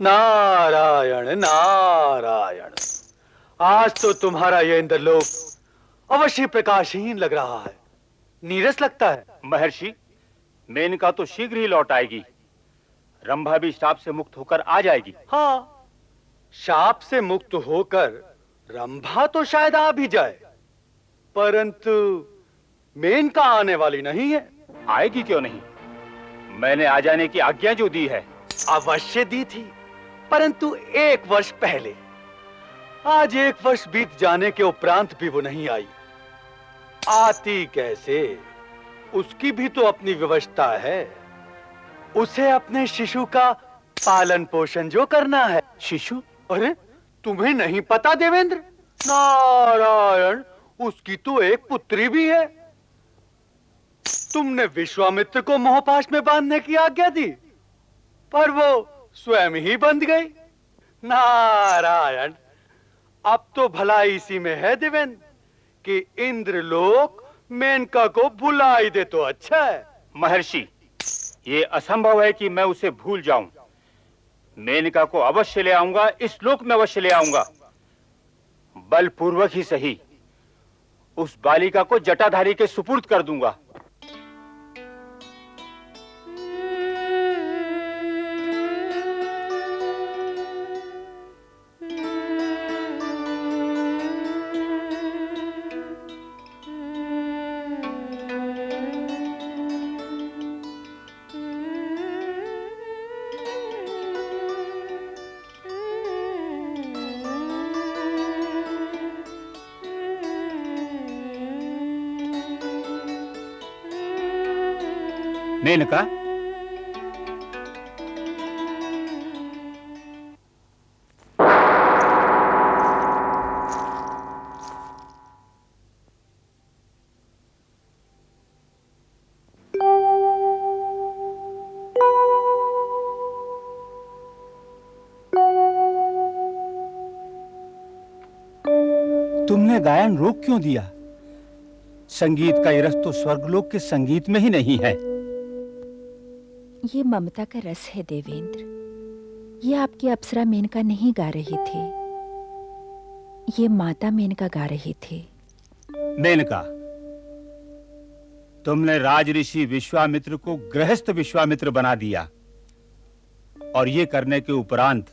नारायण नारायण, आज तो तुम्हारा यह इंद्रलोक अवश्य प्रकाशहीन लग रहा है, नीरस लगता है। महर्षि, मेनका तो शीघ्र ही लौट आएगी। रंभा भी शाप से मुक्त होकर आ जाएगी। हाँ, शाप से मुक्त होकर रंभा तो शायद आ भी जाए, परंतु मेनका आने वाली नहीं है। आएगी क्यों नहीं? मैंने आ जाने की आज्ञा जो दी है। अवश्य दी थी, परंतु 1 वर्ष पहले। आज 1 वर्ष बीत जाने के उपरांत भी वो नहीं आई। आती कैसे? उसकी भी तो अपनी व्यवस्था है। उसे अपने शिशु का पालन पोषण जो करना है। शिशु? अरे, तुम्हें नहीं पता देवेंद्र? नारायण, उसकी तो एक पुत्री भी है। तुमने विश्वामित्र को मोहपाश में बांधने की आज्ञा दी, पर वो स्वयं ही बंध गई। नारायण, अब तो भला इसी में है देवेंद्र कि इंद्रलोक मेनका को बुला ही दे तो अच्छा है। महर्षि, ये असंभव है कि मैं उसे भूल जाऊं। मेनका को अवश्य ले आऊंगा, इस लोक में अवश्य ले आऊंगा। बलपूर्वक ही सही, उस बालिका को जटाधारी के सुपुर्द कर दूंगा। मेनका, तुमने गायन रोक क्यों दिया? संगीत का ये रस तो स्वर्गलोक के संगीत में ही नहीं है। ये ममता का रस है देवेंद्र। ये आपकी अप्सरा मेनका नहीं गा रही थी, ये माता मेनका गा रही थी। मेनका, तुमने राज ऋषि विश्वामित्र को गृहस्थ विश्वामित्र बना दिया, और ये करने के उपरांत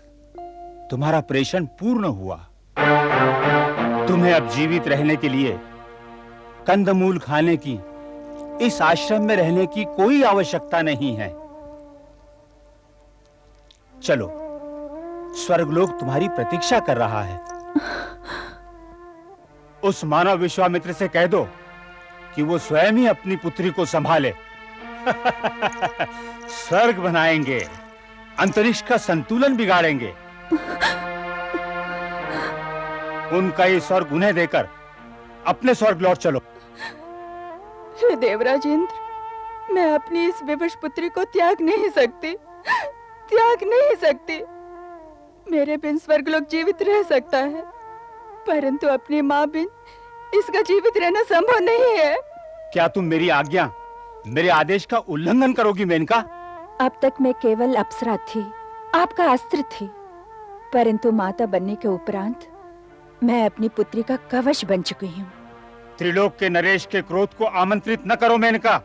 तुम्हारा प्रेषण पूर्ण हुआ। तुम्हें अब जीवित रहने के लिए कंदमूल खाने की, इस आश्रम में रहने की कोई आवश्यकता नहीं है। चलो, स्वर्गलोक तुम्हारी प्रतीक्षा कर रहा है। उस मानव विश्वामित्र से कह दो कि वो स्वयं ही अपनी पुत्री को संभाले। स्वर्ग बनाएंगे, अंतरिक्ष का संतुलन बिगाड़ेंगे। उनका ये स्वर्ग उन्हें देकर अपने स्वर्ग लौट चलो। हे देवराज इंद्र, मैं अपनी इस विवश पुत्री को त्याग नहीं सकती, त्याग नहीं सकती। मेरे बिन स्वर्गलोक जीवित रह सकता है, परंतु अपनी माँ बिन इसका जीवित रहना संभव नहीं है। क्या तुम मेरी आज्ञा, मेरे आदेश का उल्लंघन करोगी मेनका? अब तक मैं केवल अप्सरा थी, आपका अस्त्र थी, परंतु माता बनने के उपरांत मैं अपनी पुत्री का कवच बन चुकी हूँ। त्रिलोक के नरेश के क्रोध को आमंत्रित न करो मेनका।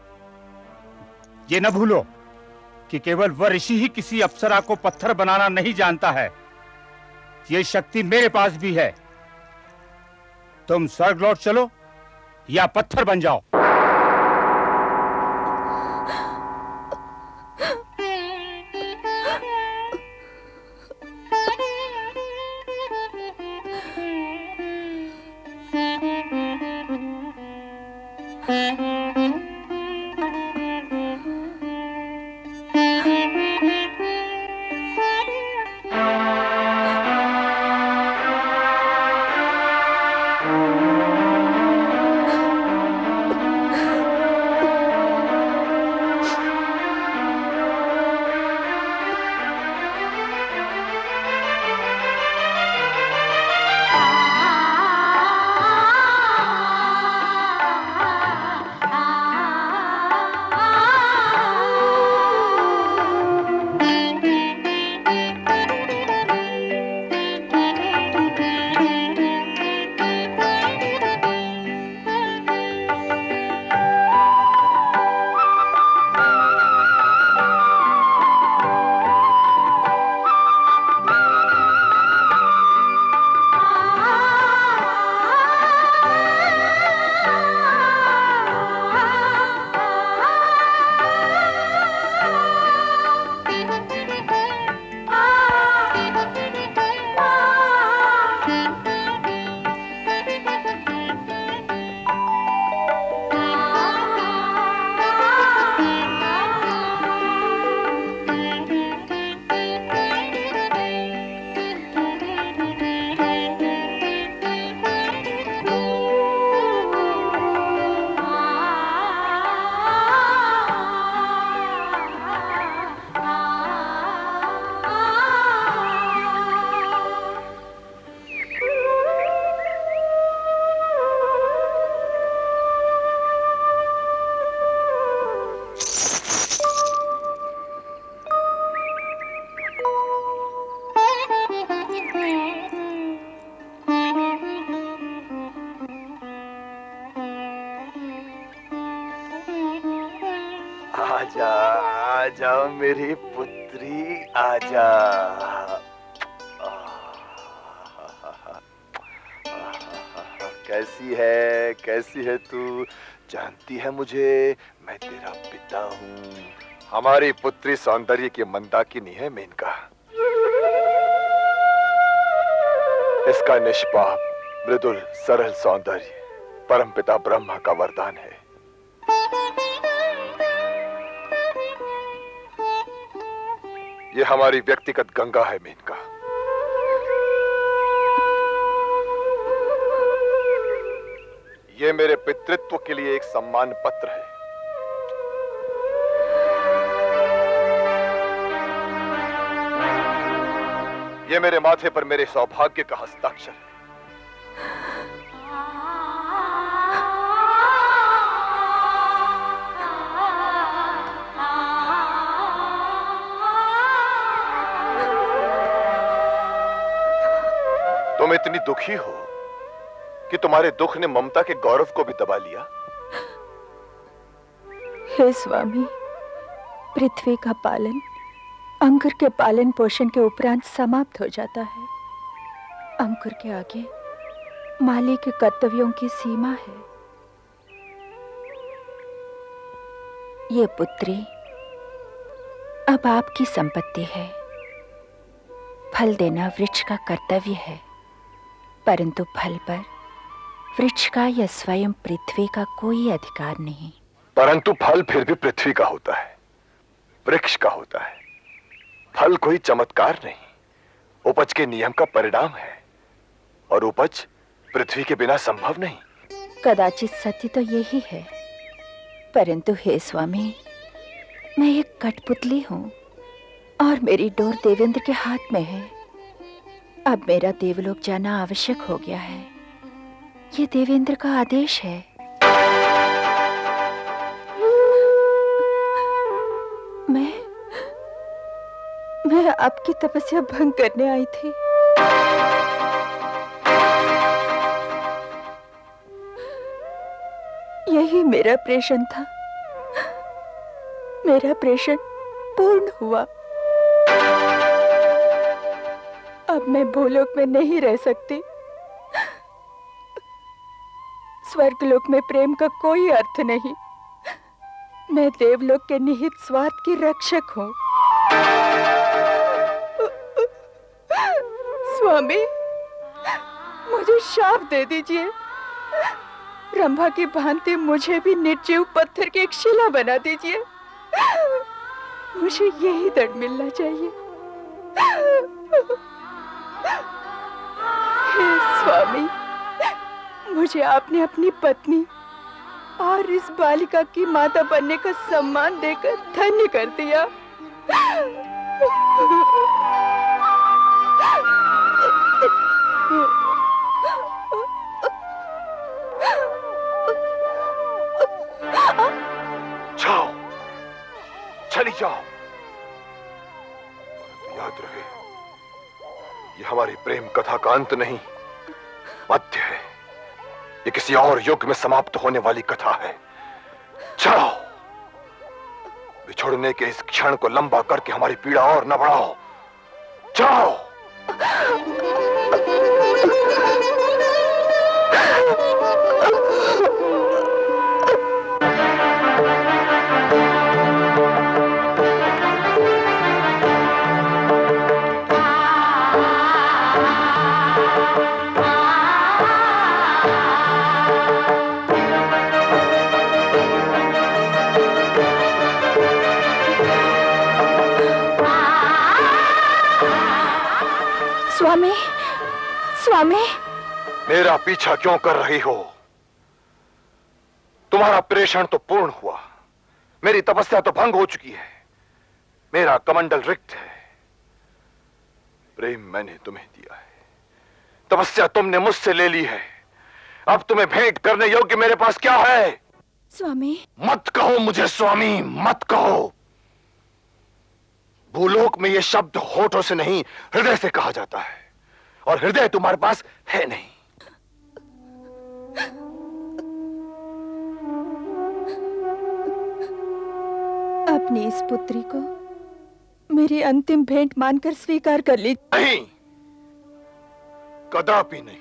ये न भूलो कि केवल वह ऋषि ही किसी अप्सरा को पत्थर बनाना नहीं जानता है। ये शक्ति मेरे पास भी है। तुम स्वर्ग लौट चलो या पत्थर बन जाओ। जाओ मेरी पुत्री, आजा। कैसी है तू? जानती है मुझे, मैं तेरा पिता हूँ। हमारी पुत्री सौंदर्य की मंदाकिनी है मेनका। इसका निष्पाप, मृदुल, सरल सौंदर्य परमपिता ब्रह्मा का वरदान है। ये हमारी व्यक्तिगत गंगा है मेनका। ये मेरे पितृत्व के लिए एक सम्मान पत्र है। ये मेरे माथे पर मेरे सौभाग्य का हस्ताक्षर है। तुम इतनी दुखी हो कि तुम्हारे दुख ने ममता के गौरव को भी दबा लिया। हे स्वामी, पृथ्वी का पालन अंकुर के पालन पोषण के उपरांत समाप्त हो जाता है। अंकुर के आगे माली के कर्तव्यों की सीमा है। ये पुत्री अब आपकी संपत्ति है। फल देना वृक्ष का कर्तव्य है, परंतु फल पर वृक्ष का या स्वयं पृथ्वी का कोई अधिकार नहीं। परंतु फल फिर भी पृथ्वी का होता है, वृक्ष का होता है। फल कोई चमत्कार नहीं, उपज के नियम का परिणाम है, और उपज पृथ्वी के बिना संभव नहीं। कदाचित सत्य तो यही है, परंतु हे स्वामी, मैं एक कठपुतली हूँ और मेरी डोर देवेंद्र के हाथ में है। अब मेरा देवलोक जाना आवश्यक हो गया है। ये देवेंद्र का आदेश है। मैं आपकी तपस्या भंग करने आई थी। यही मेरा प्रेषण था। मेरा प्रेषण पूर्ण हुआ। अब मैं भूलोक में नहीं रह सकती। स्वर्गलोक में प्रेम का कोई अर्थ नहीं। मैं देवलोक के निहित स्वार्थ की रक्षक हूँ। स्वामी, मुझे शाप दे दीजिए। रंभा की भांति मुझे भी निर्जीव पत्थर की एक शिला बना दीजिए। मुझे यही दंड मिलना चाहिए। हे स्वामी, मुझे आपने अपनी पत्नी और इस बालिका की माता बनने का सम्मान देकर धन्य कर दिया। जाओ, चली जाओ। याद रहे, ये हमारी प्रेम कथा का अंत नहीं, मध्य है। ये किसी और युग में समाप्त होने वाली कथा है। जाओ, बिछोड़ने के इस क्षण को लंबा करके हमारी पीड़ा और न बढ़ाओ। जाओ। स्वामी, स्वामी, मेरा पीछा क्यों कर रही हो? तुम्हारा प्रेषण तो पूर्ण हुआ, मेरी तपस्या तो भंग हो चुकी है, मेरा कमंडल रिक्त है। प्रेम मैंने तुम्हें दिया है, तपस्या तुमने मुझसे ले ली है। अब तुम्हें भेंट करने योग्य मेरे पास क्या है? स्वामी, मत कहो मुझे स्वामी, मत कहो। भूलोक में यह शब्द होठों से नहीं, हृदय से कहा जाता है, और हृदय तुम्हारे पास है नहीं। अपनी इस पुत्री को मेरी अंतिम भेंट मानकर स्वीकार कर ली। नहीं, कदापि नहीं।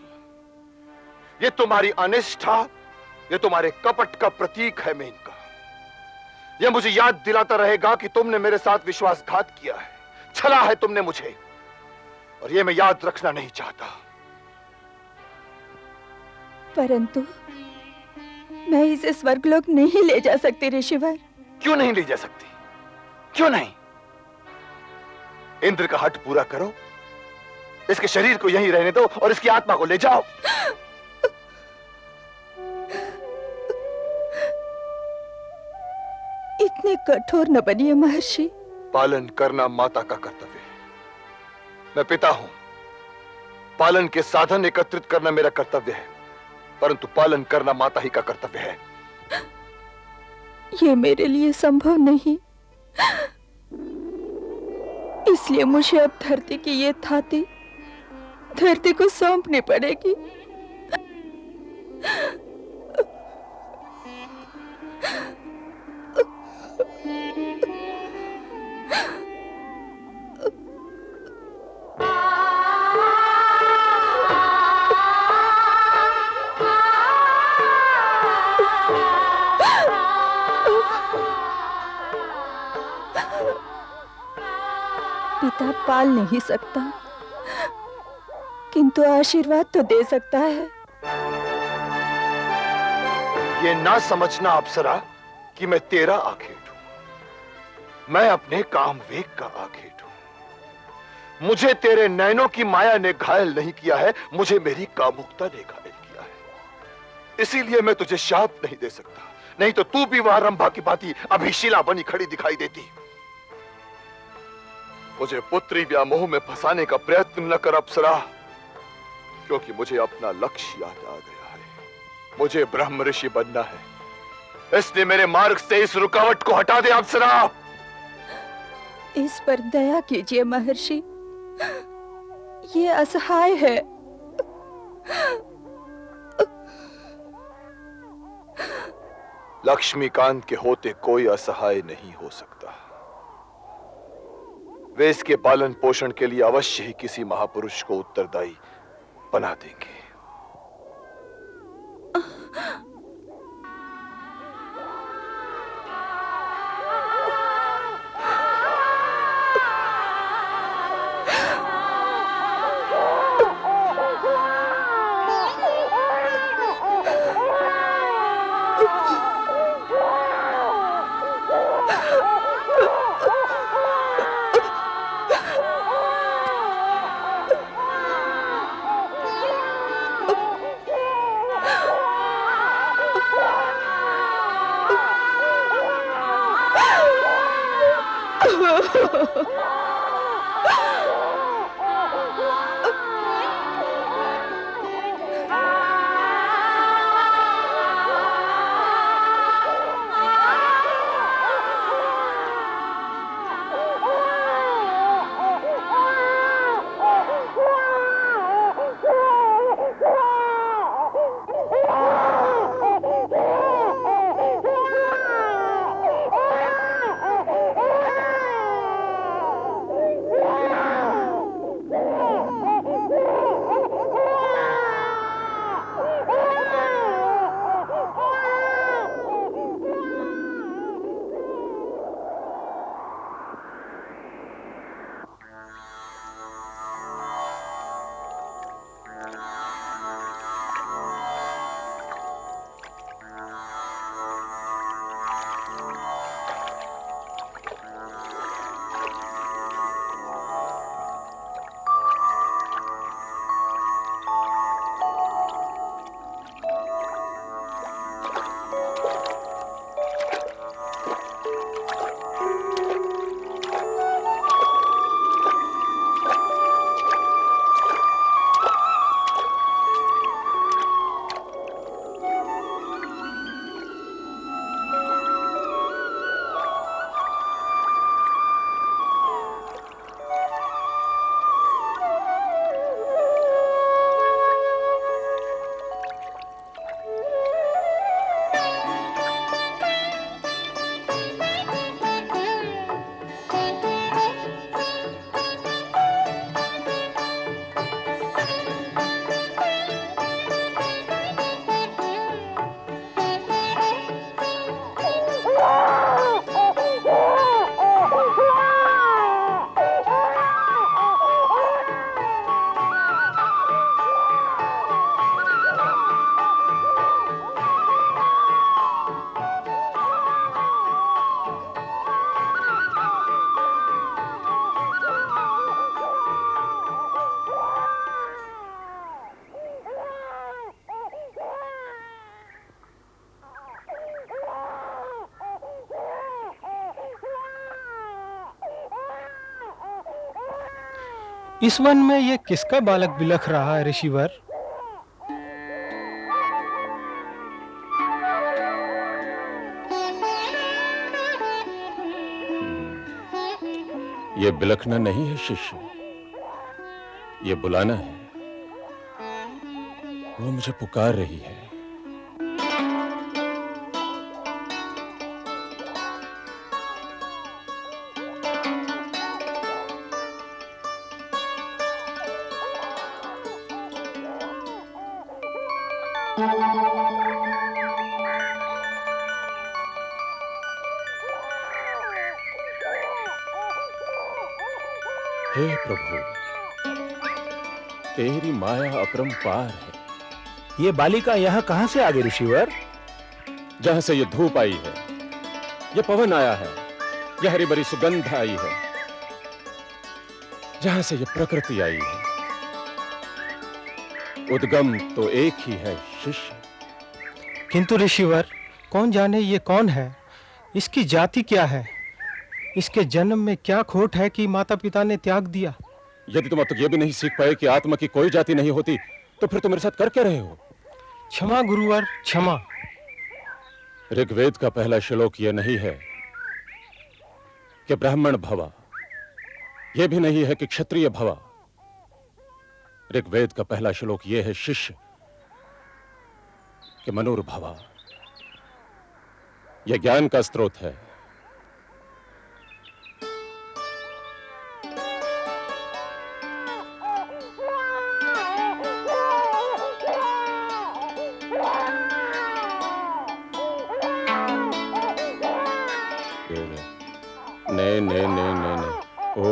ये तुम्हारी अनिष्ठा, ये तुम्हारे कपट का प्रतीक है मेनका। यह मुझे याद दिलाता रहेगा कि तुमने मेरे साथ विश्वासघात किया है, छला है तुमने मुझे, और यह मैं याद रखना नहीं चाहता। परंतु मैं इसे स्वर्गलोक नहीं ले जा सकती ऋषिवर। क्यों नहीं ले जा सकती? क्यों नहीं? इंद्र का हठ पूरा करो, इसके शरीर को यहीं रहने दो और इसकी आत्मा को ले जाओ। इतने कठोर न बनिए महर्षि। पालन करना माता का कर्तव्य है। मैं पिता हूं, पालन के साधन एकत्रित करना मेरा कर्तव्य है, परंतु पालन करना माता ही का कर्तव्य है। ये मेरे लिए संभव नहीं, इसलिए मुझे अब धरती की ये थाती धरती को सौंपनी पड़ेगी। पिता पाल नहीं सकता, किंतु आशीर्वाद तो दे सकता है। ये ना समझना अप्सरा कि मैं तेरा आखेट हूं। मैं अपने काम वेग का आखेट हूं। मुझे तेरे नैनों की माया ने घायल नहीं किया है, मुझे मेरी कामुकता ने घायल किया है। इसीलिए मैं तुझे शाप नहीं दे सकता, नहीं तो तू भी वहां रंभा की भांति अभी शिला बनी खड़ी दिखाई देती। मुझे पुत्री व्यामोह में फंसाने का प्रयत्न न कर अप्सरा, क्योंकि मुझे अपना लक्ष्य याद आ गया है। मुझे ब्रह्म ऋषि बनना है, इसलिए मेरे मार्ग से इस रुकावट को हटा दे अप्सरा। इस पर दया कीजिए महर्षि, ये असहाय है। लक्ष्मीकांत के होते कोई असहाय नहीं हो सकता। वे इसके पालन पोषण के लिए अवश्य ही किसी महापुरुष को उत्तरदायी बना देंगे। इस वन में ये किसका बालक बिलख रहा है ऋषिवर? ये बिलखना नहीं है शिष्य, ये बुलाना है। वो मुझे पुकार रही है। हे प्रभु, तेरी माया अपरंपार है। ये बालिका यहाँ कहाँ से आ गई ऋषिवर? जहां से ये धूप आई है, ये पवन आया है, यह हरी भरी सुगंध आई है, जहां से ये प्रकृति आई है, उद्गम तो एक ही है शिष्य। किंतु ऋषिवर, कौन जाने ये कौन है, इसकी जाति क्या है, इसके जन्म में क्या खोट है कि माता पिता ने त्याग दिया? यदि तुम अब तक ये भी नहीं सीख पाए कि आत्मा की कोई जाति नहीं होती, तो फिर तुम मेरे साथ कर क्या रहे हो? क्षमा गुरुवर, क्षमा। ऋग्वेद का पहला श्लोक यह नहीं है कि ब्राह्मण भवा, यह भी नहीं है कि क्षत्रिय भवा। ऋग्वेद का पहला श्लोक यह है शिष्य कि मनुर्भवा। यह ज्ञान का स्रोत है। नहीं ओ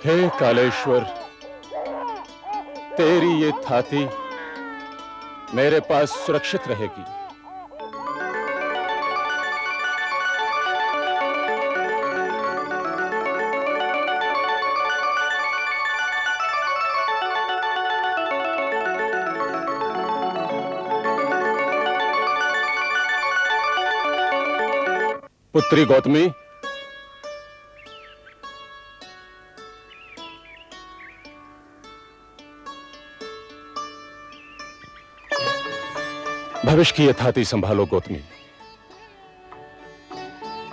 हे कालेश्वर, तेरी ये थाती मेरे पास सुरक्षित रहेगी। पुत्री गौतमी, भविष्य की यथाति संभालो गौतमी।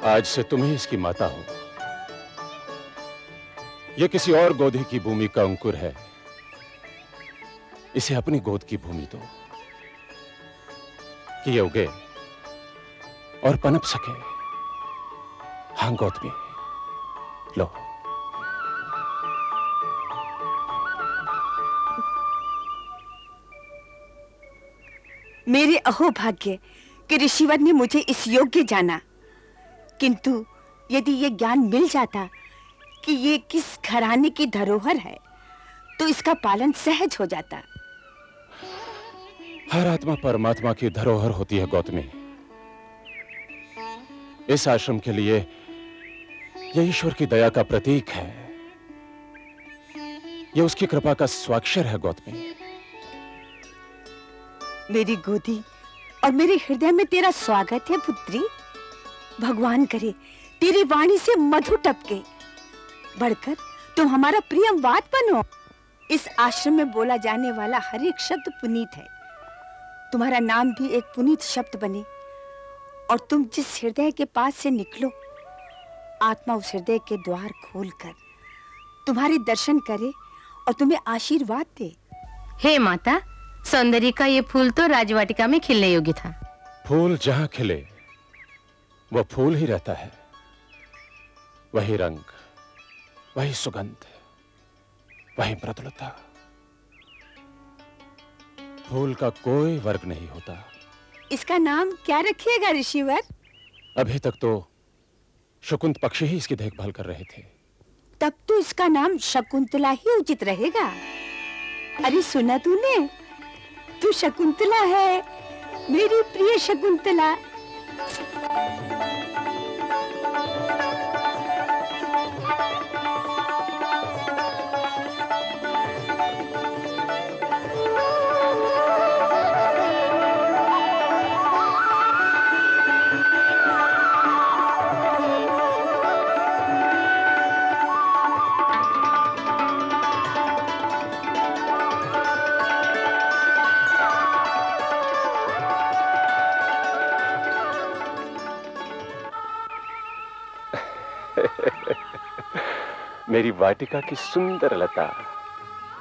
आज से तुम ही इसकी माता हो। यह किसी और गोदी की भूमि का अंकुर है, इसे अपनी गोद की भूमि दो कि ये उगे और पनप सके। हाँ गौतमी, लो। मेरे अहोभाग्य कि ऋषिवर ने मुझे इस योग्य जाना, किंतु यदि ये ज्ञान मिल जाता कि ये किस घराने की धरोहर है, तो इसका पालन सहज हो जाता। हर आत्मा परमात्मा की धरोहर होती है गौतमी। इस आश्रम के लिए यह ईश्वर की दया का प्रतीक है, यह उसकी कृपा का स्वाक्षर है गौतमी। मेरी गोदी और मेरे हृदय में तेरा स्वागत है पुत्री। भगवान करे तेरी वाणी से मधु टपके, बढ़कर तुम हमारा प्रियम वात बनो। इस आश्रम में बोला जाने वाला हर एक शब्द पुनीत है। तुम्हारा नाम भी एक पुनीत शब्द बने, और तुम जिस हृदय के पास से निकलो, आत्मा उस हृदय के द्वार खोलकर तुम्हारे दर्शन करे और तुम्हें आशीर्वाद दे। हे माता, सौंदर्य का ये फूल तो राजवाटिका में खिलने योग्य था। फूल जहां खिले वह फूल ही रहता है, वही रंग, वही सुगंध, वही मृदुलता। फूल का कोई वर्ग नहीं होता। इसका नाम क्या रखिएगा ऋषिवर? अभी तक तो शकुंत पक्षी ही इसकी देखभाल कर रहे थे। तब तो इसका नाम शकुंतला ही उचित रहेगा। अरे सुना तूने, तू शकुंतला है, मेरी प्रिय शकुंतला। मेरी वाटिका की सुंदर लता,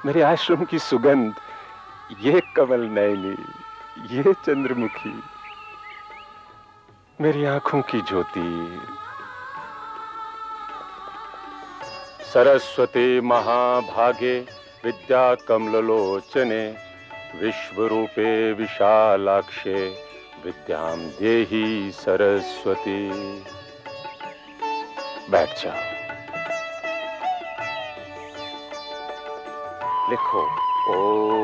मेरे आश्रम की सुगंध, ये कमल नयनी, ये चंद्रमुखी, मेरी आंखों की ज्योति। सरस्वती महाभागे विद्या कमललोचने विश्वरूपे विशालाक्षे विद्यां देहि सरस्वती। बैठ जाओ, लिखो ओम।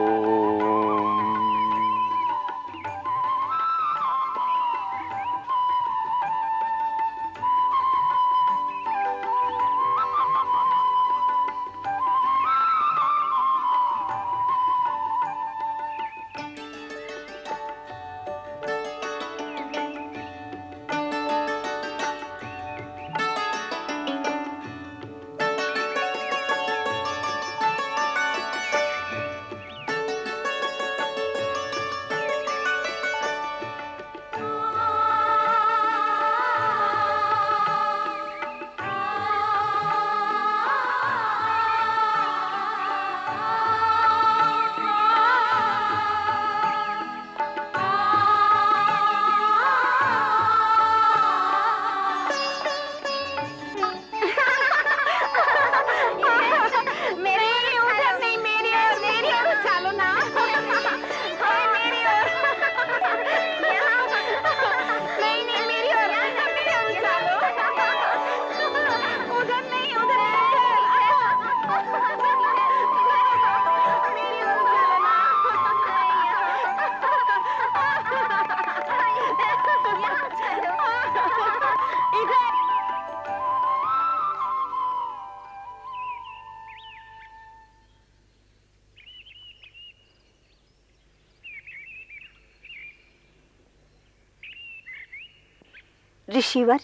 ऋषिवर,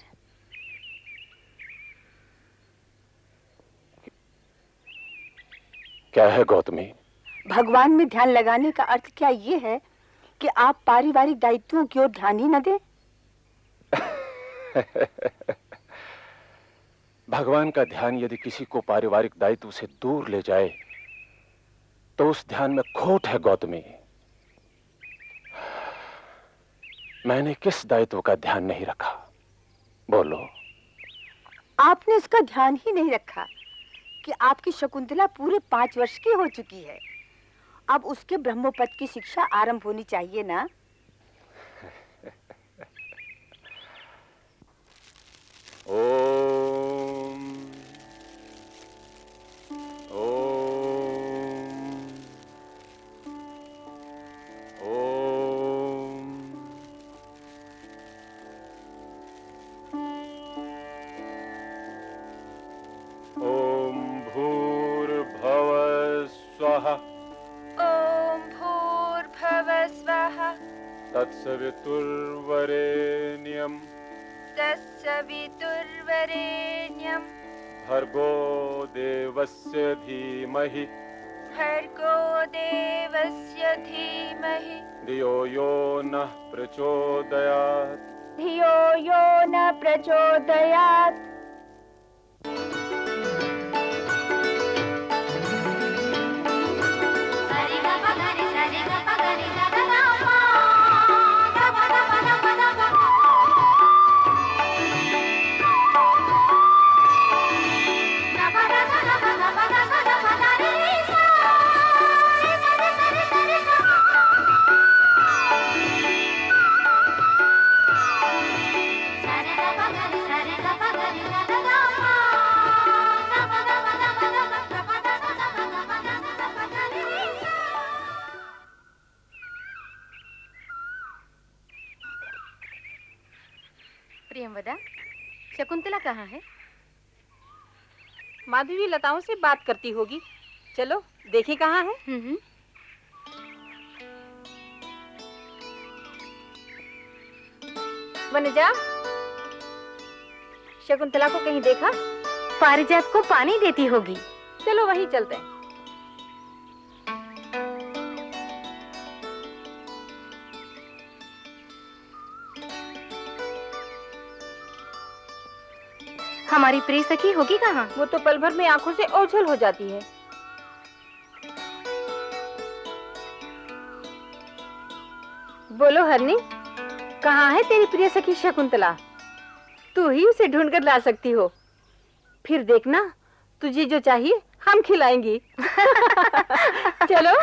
क्या है गौतमी? भगवान में ध्यान लगाने का अर्थ क्या ये है कि आप पारिवारिक दायित्वों की ओर ध्यान ही न दें? भगवान का ध्यान यदि किसी को पारिवारिक दायित्व से दूर ले जाए तो उस ध्यान में खोट है गौतमी। मैंने किस दायित्व का ध्यान नहीं रखा, बोलो। आपने इसका ध्यान ही नहीं रखा कि आपकी शकुंतला पूरे 5 वर्ष की हो चुकी है। अब उसके ब्रह्मोपद की शिक्षा आरंभ होनी चाहिए ना? ओम ओम ओम। ओम भूर्भुवः स्वः। ओम भूर्भुवः स्वः। तत्सवितुर्वरेण्यं तत्सवितुर्वरेण्यं भर्गो देवस्य धीमहि भर्गो देवस्य धीमहि धियो यो नः प्रचोदयात्। धियो यो न प्रचोदयात्। प्रियंवदा, शकुंतला कहाँ है? माधवी लताओं से बात करती होगी। चलो देखिए कहाँ है। वनजा, शकुंतला को कहीं देखा? पारिजात को पानी देती होगी। चलो वहीं चलते हैं। हमारी प्रिय सखी होगी कहाँ? वो तो पल भर में आंखों से ओझल हो जाती है। बोलो हरनी, कहाँ है तेरी प्रिय सखी शकुंतला? तू ही उसे ढूंढ कर ला सकती हो। फिर देखना, तुझे जो चाहिए हम खिलाएंगी। चलो।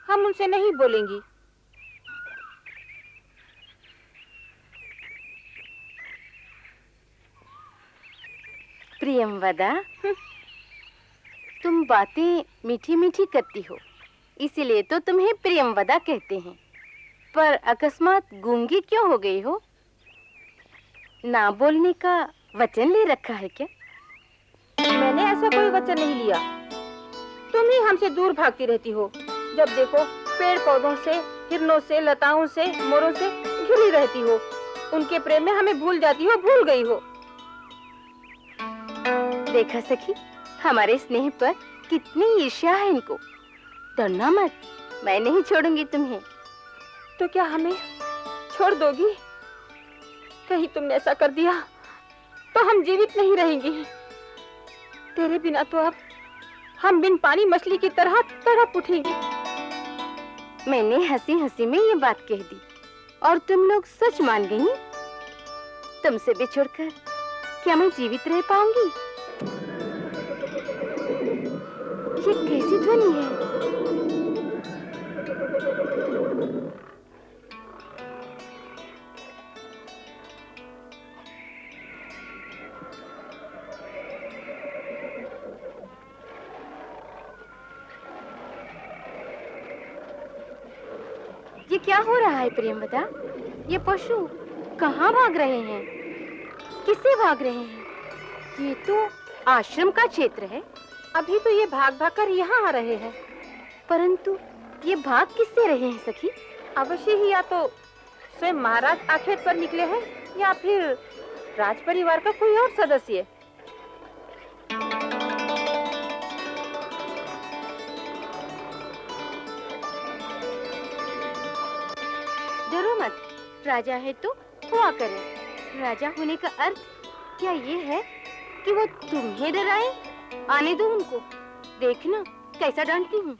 हम उनसे नहीं बोलेंगी। प्रियमवदा, तुम बातें मीठी मीठी करती हो, इसीलिए तो तुम्हें प्रियमवदा कहते हैं। पर अकस्मात गूंगी क्यों हो गई हो? ना बोलने का वचन ले रखा है क्या? मैंने ऐसा कोई वचन नहीं लिया। तुम ही हमसे दूर भागती रहती हो। जब देखो पेड़ पौधों से, हिरनों से, लताओं से, मोरों से घिरी रहती हो। उनके प्रेम में हमें भूल जाती हो, भूल गई हो। देखा सखी, हमारे स्नेह पर कितनी ईर्ष्या है इनको। डरना मत, मैं नहीं छोड़ूंगी तुम्हें। तो क्या हमें छोड़ दोगी? कहीं तुमने ऐसा कर दिया तो हम जीवित नहीं रहेंगी। तेरे बिना तो अब हम बिन पानी मछली की तरह तड़प उठेंगे। मैंने हंसी हंसी में ये बात कह दी और तुम लोग सच मान गई। तुमसे बिछुड़कर क्या मैं जीवित रह पाऊंगी? ये कैसी ध्वनि है? ये क्या हो रहा है प्रियंवदा? ये पशु कहाँ भाग रहे हैं? किससे भाग रहे हैं? ये तो आश्रम का क्षेत्र है। अभी तो ये भाग भाग कर यहाँ आ रहे हैं। परंतु ये भाग किससे रहे हैं सखी? अवश्य ही या तो स्वयं महाराज आखेट पर निकले हैं या फिर राज परिवार का कोई और सदस्य। डरो मत, राजा है तो हुआ करे। राजा होने का अर्थ क्या ये है कि वो तुम्हें डराए? आने दो उनको, देखना कैसा डांटती हूँ।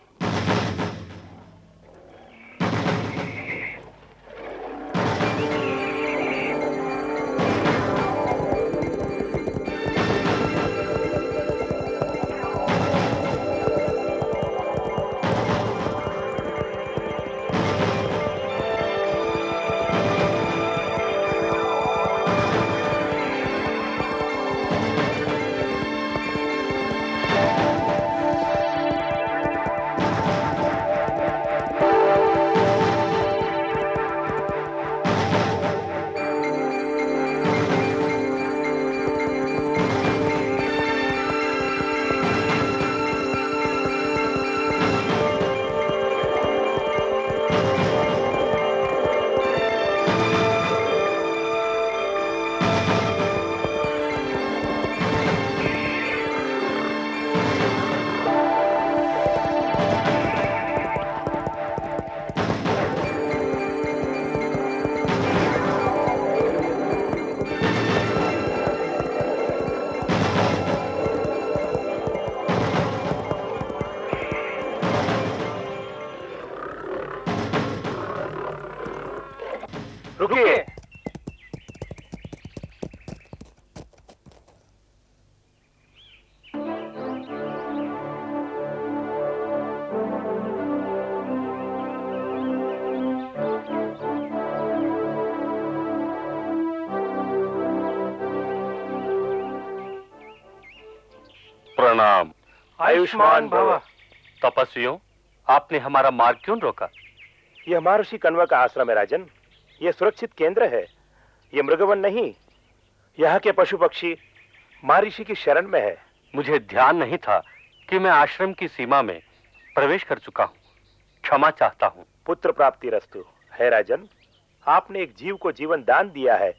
रुकिए। प्रणाम। आयुष्मान भव। तपस्वियों, आपने हमारा मार्ग क्यों रोका? यह महर्षि कण्व का आश्रम है राजन। यह सुरक्षित केंद्र है। यह मृगवन नहीं। यहाँ के पशु पक्षी महर्षि की शरण में है। मुझे ध्यान नहीं था कि मैं आश्रम की सीमा में प्रवेश कर चुका हूँ। क्षमा चाहता हूँ। पुत्र प्राप्ति रस्तु। है राजन, आपने एक जीव को जीवन दान दिया है।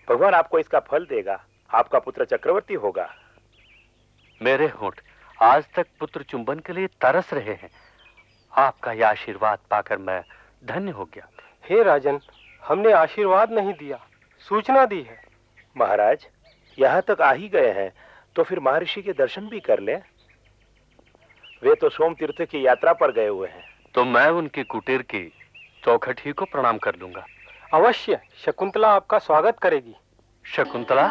भगवान आपको इसका फल देगा। आपका पुत्र चक्रवर्ती होगा। मेरे होंठ आज तक पुत्र चुंबन के लिए तरस रहे हैं। आपका यह आशीर्वाद पाकर मैं धन्य हो गया। हे राजन, हमने आशीर्वाद नहीं दिया, सूचना दी है। महाराज, यहाँ तक आ ही गए हैं तो फिर महर्षि के दर्शन भी कर लें। वे तो सोम तीर्थ की यात्रा पर गए हुए हैं। तो मैं उनकी कुटीर की चौखट ही को प्रणाम कर लूंगा। अवश्य, शकुंतला आपका स्वागत करेगी। शकुंतला?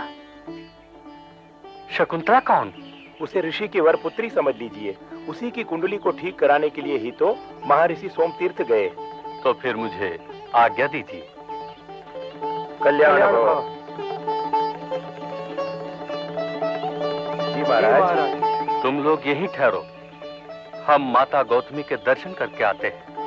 शकुंतला कौन? उसे ऋषि की वर पुत्री समझ लीजिए। उसी की कुंडली को ठीक कराने के लिए ही तो महर्षि सोम तीर्थ गए। तो फिर मुझे आज्ञा दीजिए। कल्याण भव। जी महाराज। तुम लोग यहीं ठहरो, हम माता गौतमी के दर्शन करके आते हैं।